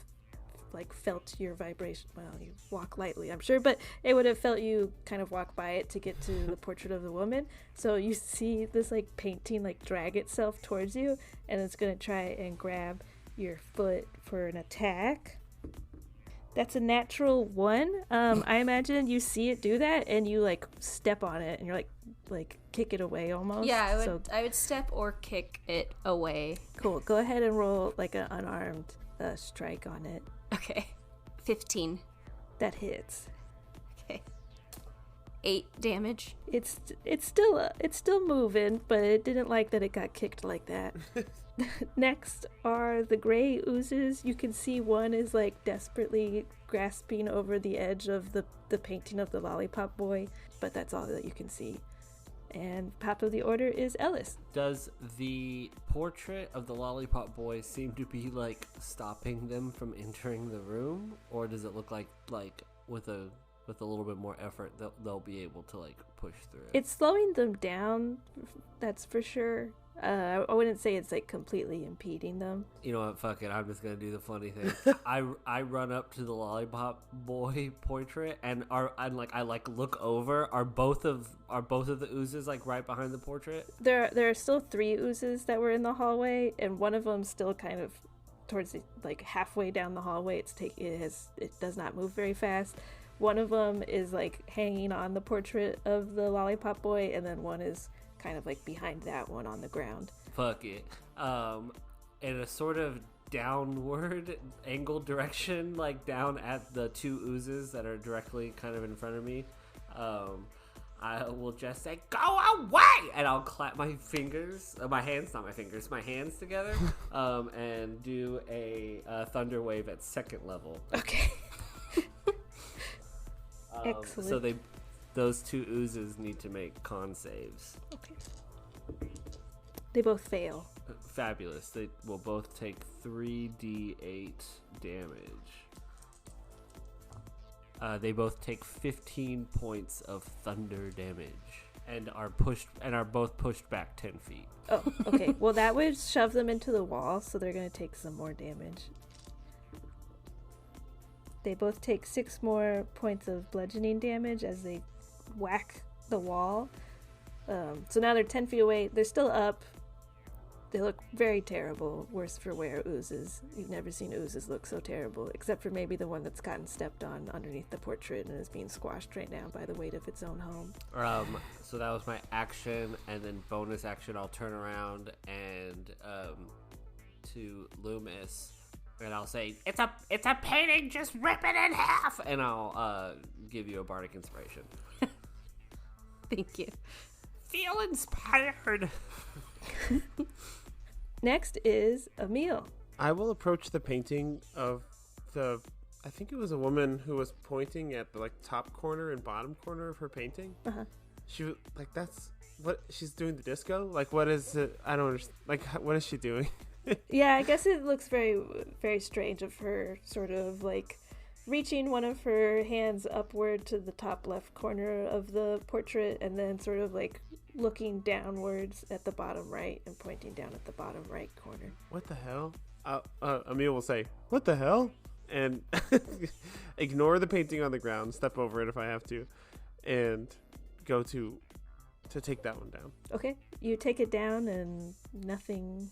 like felt your vibration. Well, you walk lightly, I'm sure, but it would have felt you kind of walk by it to get to the portrait of the woman. So you see this like painting like drag itself towards you, and it's gonna try and grab your foot for an attack. That's a natural 1. I imagine you see it do that, and you like step on it, and you're like kick it away almost. Yeah, I would step or kick it away. Cool. Go ahead and roll like an unarmed strike on it. Okay. 15. That hits. Okay. 8 damage. It's still moving, but it didn't like that it got kicked like that. Next are the gray oozes. You can see one is like desperately grasping over the edge of the painting of the lollipop boy, but that's all that you can see. And top of the order is Ellis. Does the portrait of the lollipop boy seem to be like stopping them from entering the room, or does it look like with a little bit more effort they'll be able to like push through it? It's slowing them down, that's for sure. I wouldn't say it's like completely impeding them. You know what? Fuck it. I'm just gonna do the funny thing. I run up to the lollipop boy portrait, and I look over. Are both of the oozes like right behind the portrait? There are still 3 oozes that were in the hallway, and one of them still kind of towards the, like halfway down the hallway. It does not move very fast. One of them is like hanging on the portrait of the lollipop boy, and then one is kind of like behind that one on the ground. Fuck it. In a sort of downward angled direction, like down at the two oozes that are directly kind of in front of me, I will just say, "Go away!" And I'll clap my fingers, my hands together, and do a thunder wave at second level. Okay. Excellent. So those two oozes need to make con saves. Okay. They both fail. Fabulous. They will both take 3d8 damage. They both take 15 points of thunder damage and are both pushed back 10 feet. Oh, okay. Well, that would shove them into the wall, so they're going to take some more damage. They both take 6 more points of bludgeoning damage as they whack the wall. So now they're 10 feet away. They're still up. They look very terrible. Worse for wear oozes. You've never seen oozes look so terrible, except for maybe the one that's gotten stepped on underneath the portrait and is being squashed right now by the weight of its own home. So that was my action, and then bonus action, I'll turn around and to Lü'mis, and I'll say, "It's a painting. Just rip it in half," and I'll give you a bardic inspiration. Thank you. Feel inspired. Next is Emil. I will approach the painting of I think it was a woman who was pointing at the top corner and bottom corner of her painting. Uh-huh. She was that's what she's doing, the disco. What is it? I don't understand. What is she doing? Yeah, I guess it looks very, very strange of her, sort of reaching one of her hands upward to the top left corner of the portrait, and then sort of looking downwards at the bottom right and pointing down at the bottom right corner. What the hell? Emil will say, "What the hell?" and ignore the painting on the ground, step over it if I have to, and go to take that one down. Okay, you take it down and nothing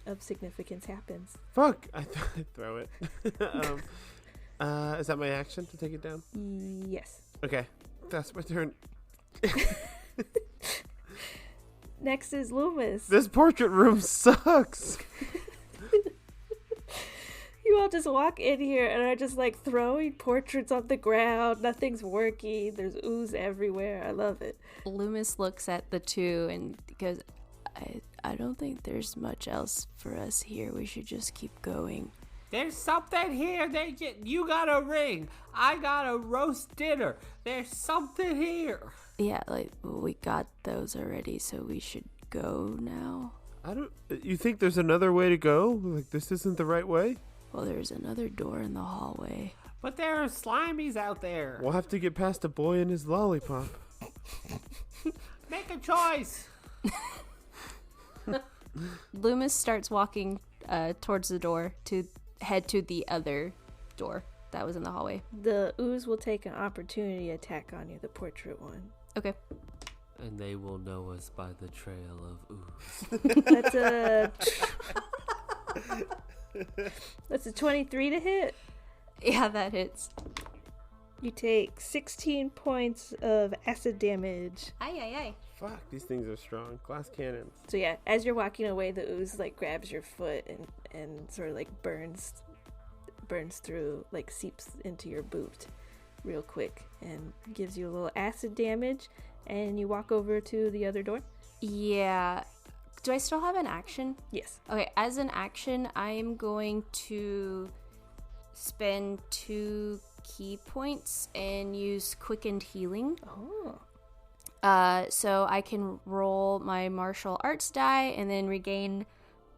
of significance happens. Fuck! I throw it. Is that my action to take it down? Yes. Okay, that's my turn. Next is Lü'mis. This portrait room sucks. You all just walk in here and are just throwing portraits on the ground. Nothing's working. There's ooze everywhere. I love it. Lü'mis looks at the two and goes, I don't think there's much else for us here. We should just keep going. There's something here. You got a ring. I got a roast dinner. There's something here. Yeah, we got those already, so we should go now. You think there's another way to go? This isn't the right way? Well, there's another door in the hallway. But there are slimies out there. We'll have to get past a boy and his lollipop. Make a choice. Lü'mis starts walking towards the door to head to the other door that was in the hallway. The ooze will take an opportunity attack on you, the portrait one. Okay. And they will know us by the trail of ooze. That's a 23 to hit. Yeah, that hits. You take 16 points of acid damage. Aye. Fuck, these things are strong. Glass cannons. So yeah, as you're walking away, the ooze grabs your foot and sort of burns through, seeps into your boot real quick and gives you a little acid damage, and you walk over to the other door. Yeah. Do I still have an action? Yes. Okay, as an action, I am going to spend 2 key points and use quickened healing. Oh. So I can roll my martial arts die and then regain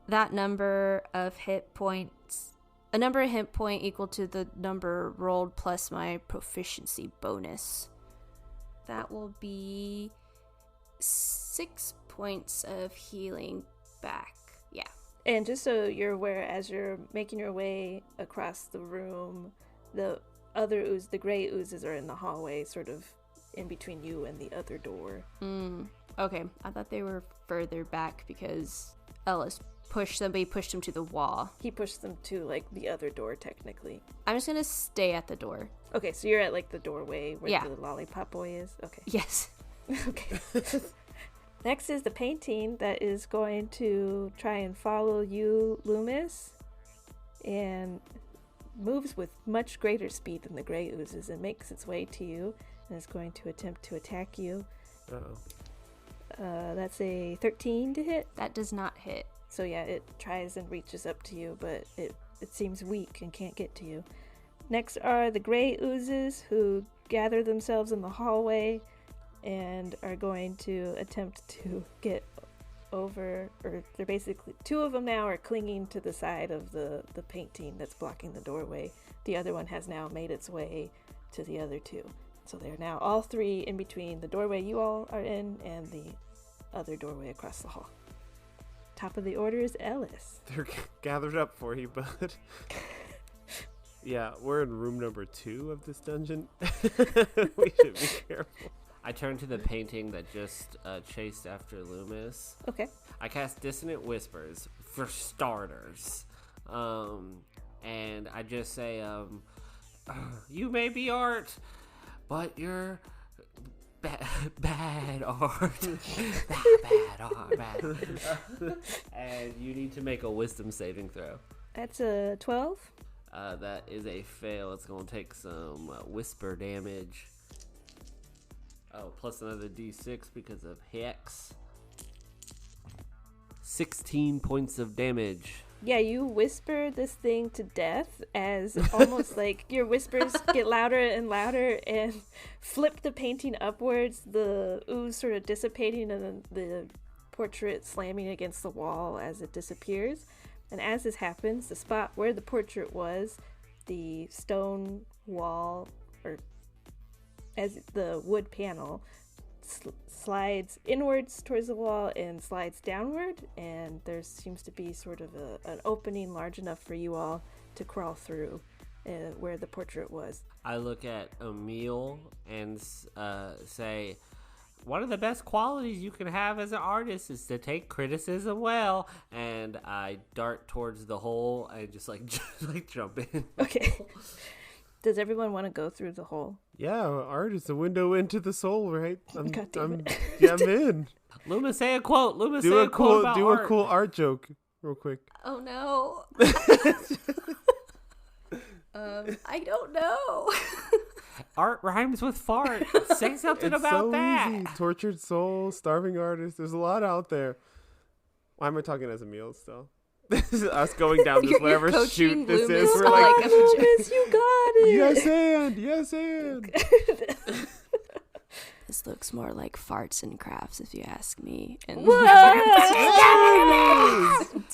that number of hit points. A number of hit point equal to the number rolled plus my proficiency bonus. That will be 6 points of healing back. Yeah. And just so you're aware, as you're making your way across the room, the other ooze, the gray oozes, are in the hallway, sort of in between you and the other door. Okay. I thought they were further back because Ellis pushed them to the wall. He pushed them to, like, the other door, technically. I'm just going to stay at the door. Okay, so you're at, like, the doorway where Yeah. the lollipop boy is? Okay. Yes. Okay. Next is the painting that is going to try and follow you, Lü'mis, and moves with much greater speed than the gray oozes and makes its way to you and is going to attempt to attack you. Uh-oh. That's a 13 to hit. That does not hit. So yeah, it tries and reaches up to you, but it seems weak and can't get to you. Next are the gray oozes, who gather themselves in the hallway and are going to attempt to get over, or they're basically, two of them now are clinging to the side of the painting that's blocking the doorway. The other one has now made its way to the other two. So they're now all three in between the doorway you all are in and the other doorway across the hall. Top of the order is Ellis. They're gathered up for you, bud. Yeah, we're in room number 2 of this dungeon. We should be careful. I turn to the painting that just chased after Lü'mis. Okay. I cast Dissonant Whispers, for starters. And I just say, you may be art, but you're bad art. bad art. And you need to make a wisdom saving throw. That's a 12. That is a fail. It's going to take some whisper damage. Oh, plus another d6 because of Hex. 16 points of damage. Yeah, you whisper this thing to death as almost like your whispers get louder and louder and flip the painting upwards, the ooze sort of dissipating and then the portrait slamming against the wall as it disappears. And as this happens, the spot where the portrait was, the stone wall, or as the wood panel, slides inwards towards the wall and slides downward, and there seems to be sort of an opening large enough for you all to crawl through where the portrait was. I look at Emil and say, one of the best qualities you can have as an artist is to take criticism well. And I dart towards the hole and just like jump in. Okay. Does everyone want to go through the hole? Yeah, art is a window into the soul, right? I'm in. Lü'mis, say a quote. Lü'mis, Do say a cool, about do art. a cool art joke, real quick. Oh no. I don't know. Art rhymes with fart. Say something It's about so that. easy. Tortured soul, starving artist. There's a lot out there. Why am I talking as Emil still? This is us going down this You're whatever coaching shoot this is. Lü'mis We're on, like, like, a Lü'mis, you got it. yes and. This looks more like farts and crafts, if you ask me. And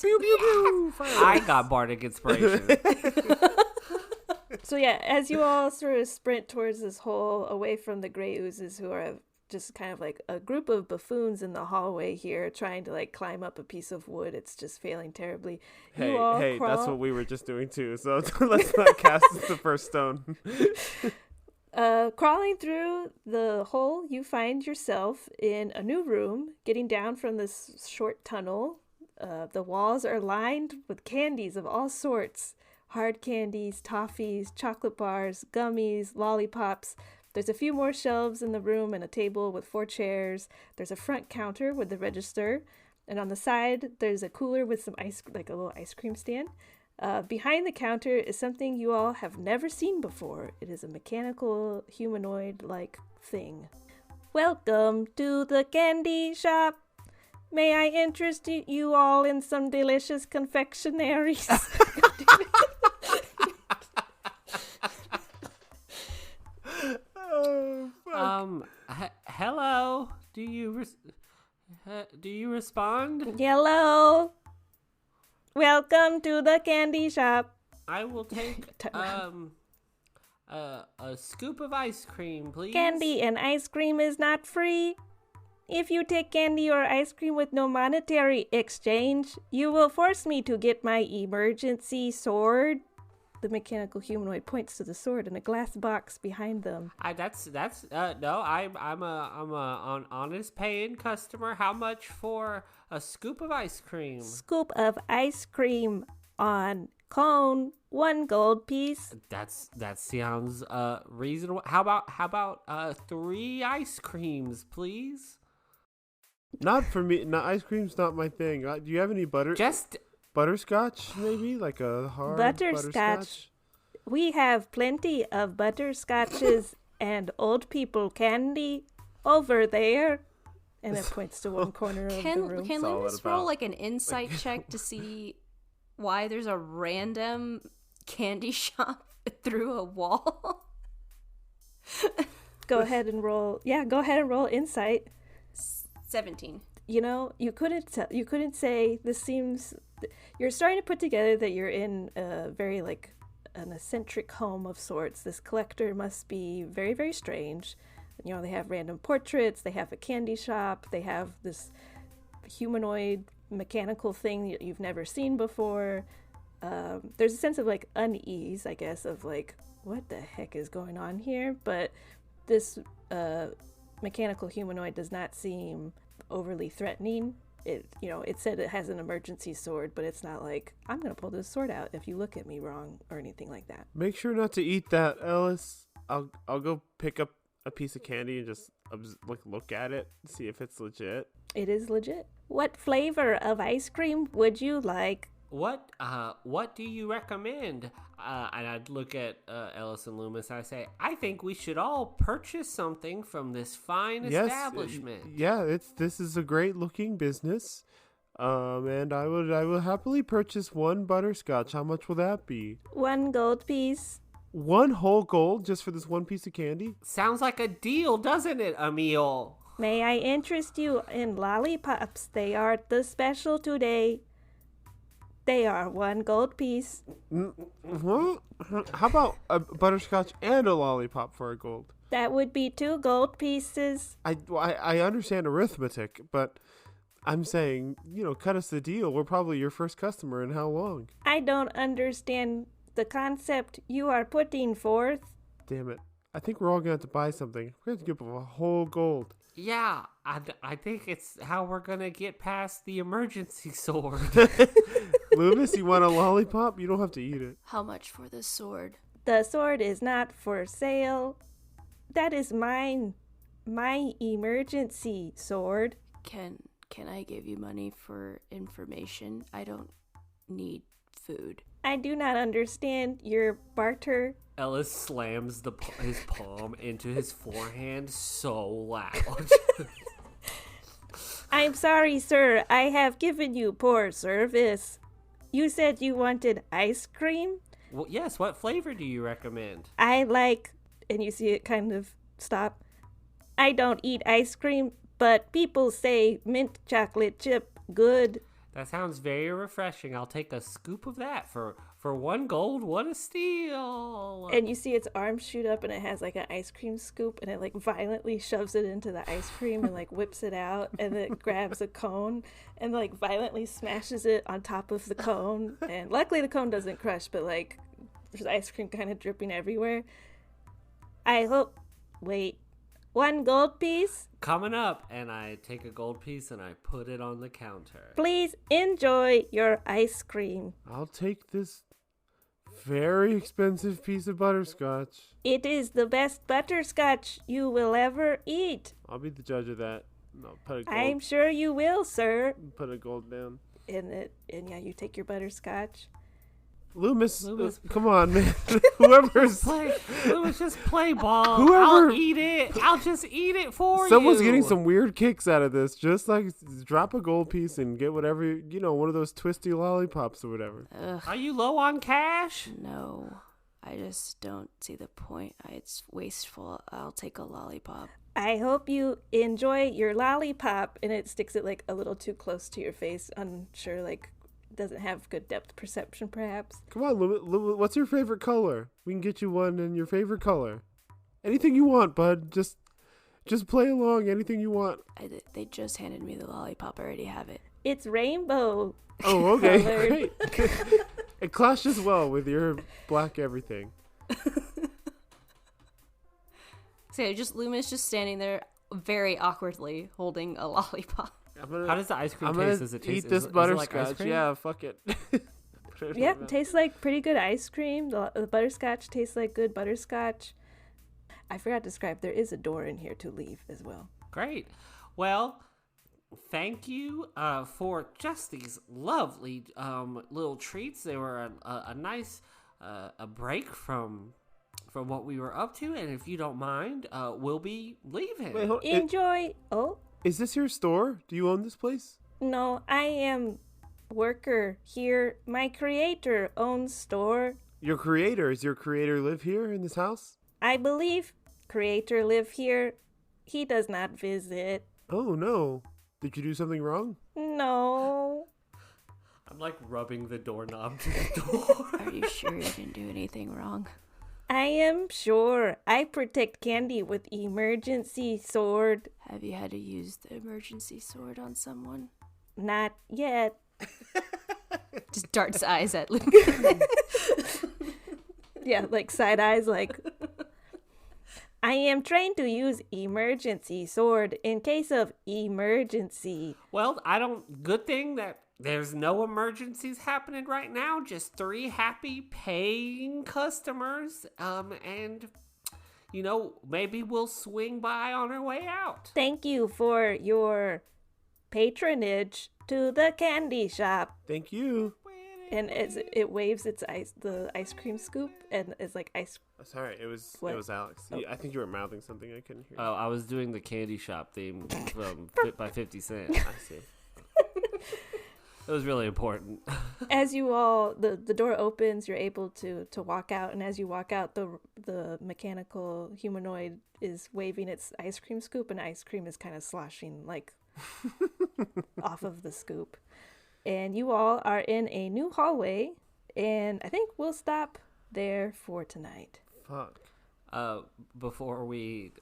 Pew, pew, pew. Fire. I got bardic inspiration. So yeah, as you all sort of sprint towards this hole away from the gray oozes, who are just kind of like a group of buffoons in the hallway here trying to like climb up a piece of wood. It's just failing terribly. Hey, that's what we were just doing too. So let's not cast the first stone. Crawling through the hole, you find yourself in a new room, getting down from this short tunnel. The walls are lined with candies of all sorts. Hard candies, toffees, chocolate bars, gummies, lollipops. There's a few more shelves in the room and a table with 4 chairs. There's a front counter with the register. And on the side, there's a cooler with some ice, like a little ice cream stand. Behind the counter is something you all have never seen before. It is a mechanical, humanoid-like thing. Welcome to the candy shop. May I interest you all in some delicious confectionaries? Oh, fuck. Hello. Do you respond? Hello. Welcome to the candy shop. I will take a scoop of ice cream, please. Candy and ice cream is not free. If you take candy or ice cream with no monetary exchange, you will force me to get my emergency sword. The mechanical humanoid points to the sword in a glass box behind them. No. I'm an honest paying customer. How much for a scoop of ice cream? Scoop of ice cream on cone, 1 gold piece. That sounds reasonable. How about 3 ice creams, please? Not for me. No, ice cream's not my thing. Do you have any butterscotch? Maybe like a hard butterscotch. We have plenty of butterscotches and old people candy over there. And it points to one corner of the room. Can Lü'mis roll like an insight check to see why there's a random candy shop through a wall? Go ahead and roll. Yeah, go ahead and roll insight. 17. You know, you couldn't say this seems. You're starting to put together that you're in a very like an eccentric home of sorts. This collector must be very, very strange. You know, they have random portraits. They have a candy shop. They have this humanoid mechanical thing that you've never seen before. There's a sense of like unease, I guess, of like what the heck is going on here. But this mechanical humanoid does not seem overly threatening. It said it has an emergency sword, but it's not like I'm gonna pull this sword out if you look at me wrong or anything like that. Make sure not to eat that, Ellis. I'll go pick up a piece of candy and just look at it, see if it's legit. It is legit. What flavor of ice cream would you like? What do you recommend? And I'd look at Ellis and Lü'mis. I say, I think we should all purchase something from this fine establishment. This is a great looking business, and I will happily purchase 1 butterscotch. How much will that be? 1 gold piece. 1 whole gold just for this 1 piece of candy? Sounds like a deal, doesn't it, Emil? May I interest you in lollipops? They are the special today. They are 1 gold piece. What? How about a butterscotch and a lollipop for a gold? That would be 2 gold pieces. I understand arithmetic, but I'm saying, cut us the deal. We're probably your first customer in how long? I don't understand the concept you are putting forth. Damn it. I think we're all going to have to buy something. We're going to have to give them a whole gold. Yeah, I think it's how we're going to get past the emergency sword. Lü'mis, you want a lollipop? You don't have to eat it. How much for the sword? The sword is not for sale. That is mine. My emergency sword. Can I give you money for information? I don't need food. I do not understand your barter. Ellis slams his palm into his forehand so loud. I'm sorry, sir. I have given you poor service. You said you wanted ice cream? Well, yes. What flavor do you recommend? I like, and you see it kind of stop. I don't eat ice cream, but people say mint chocolate chip good. That sounds very refreshing. I'll take a scoop of that for 1 gold, 1 a steal. And you see its arm shoot up, and it has like an ice cream scoop, and it like violently shoves it into the ice cream and like whips it out, and it grabs a cone and like violently smashes it on top of the cone. And luckily the cone doesn't crush, but like there's ice cream kind of dripping everywhere. Wait. 1 gold piece? Coming up, and I take a gold piece and I put it on the counter. Please enjoy your ice cream. I'll take this very expensive piece of butterscotch. It is the best butterscotch you will ever eat. I'll be the judge of that. No, put a gold. I'm sure you will, sir. Put a gold down. And you take your butterscotch. Lü'mis, come on, man. Lü'mis, just play ball. I'll eat it. I'll just eat it for you. Someone's getting some weird kicks out of this. Just like drop a gold piece and get whatever, one of those twisty lollipops or whatever. Ugh. Are you low on cash? No, I just don't see the point. It's wasteful. I'll take a lollipop. I hope you enjoy your lollipop. And it sticks it like a little too close to your face. Unsure, like, doesn't have good depth perception, perhaps. Come on, Lü'mis, what's your favorite color? We can get you one in your favorite color. Anything you want, bud. Just play along. Anything you want. They just handed me the lollipop. I already have it. It's rainbow. Oh, okay, great. It clashes well with your black everything. So just Lü'mis just standing there very awkwardly holding a lollipop. How does the ice cream taste? Does it taste? Eat this is it butterscotch. like ice cream? Yeah, fuck it. Yep, tastes like pretty good ice cream. The butterscotch tastes like good butterscotch. I forgot to describe, there is a door in here to leave as well. Great. Well, thank you for just these lovely little treats. They were a nice a break from what we were up to, and if you don't mind, we'll be leaving. Wait, Enjoy. Is this your store? Do you own this place? No, I am worker here. My creator owns store. Your creator? Does your creator live here in this house? I believe creator live here. He does not visit. Oh, no. Did you do something wrong? No. I'm like rubbing the doorknob to the door. Are you sure you didn't do anything wrong? I am sure. I protect candy with emergency sword. Have you had to use the emergency sword on someone? Not yet. Just darts eyes at Luke. Yeah, like side eyes, like... I am trained to use emergency sword in case of emergency. Well, good thing that there's no emergencies happening right now. Just 3 happy paying customers. And, maybe we'll swing by on our way out. Thank you for your patronage to the candy shop. Thank you. And it waves the ice cream scoop, and it's like ice. Sorry, it was Alex. Oh. I think you were mouthing something. I couldn't hear. Oh, I was doing the candy shop theme from Fit by 50 Cent. I see. It was really important. As you all, the door opens, you're able to walk out, and as you walk out, the mechanical humanoid is waving its ice cream scoop, and ice cream is kind of sloshing like off of the scoop. And you all are in a new hallway, and I think we'll stop there for tonight. Fuck. Before we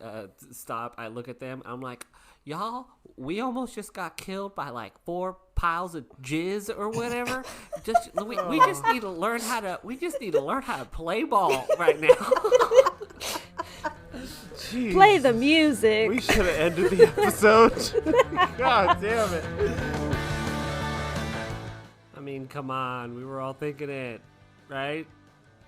stop, I look at them. I'm like, y'all, we almost just got killed by like 4 piles of jizz or whatever. We just need to learn how to play ball right now. Jeez. Play the music. We should have ended the episode. God damn it. I mean, come on. We were all thinking it, right?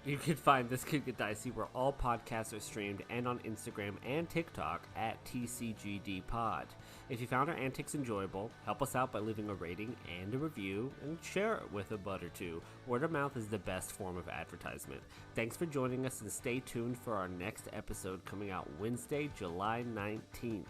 You can find This Could Get Dicey where all podcasts are streamed and on Instagram and TikTok at TCGDpod. If you found our antics enjoyable, help us out by leaving a rating and a review and share it with a bud or two. Word of mouth is the best form of advertisement. Thanks for joining us and stay tuned for our next episode coming out Wednesday, July 19th.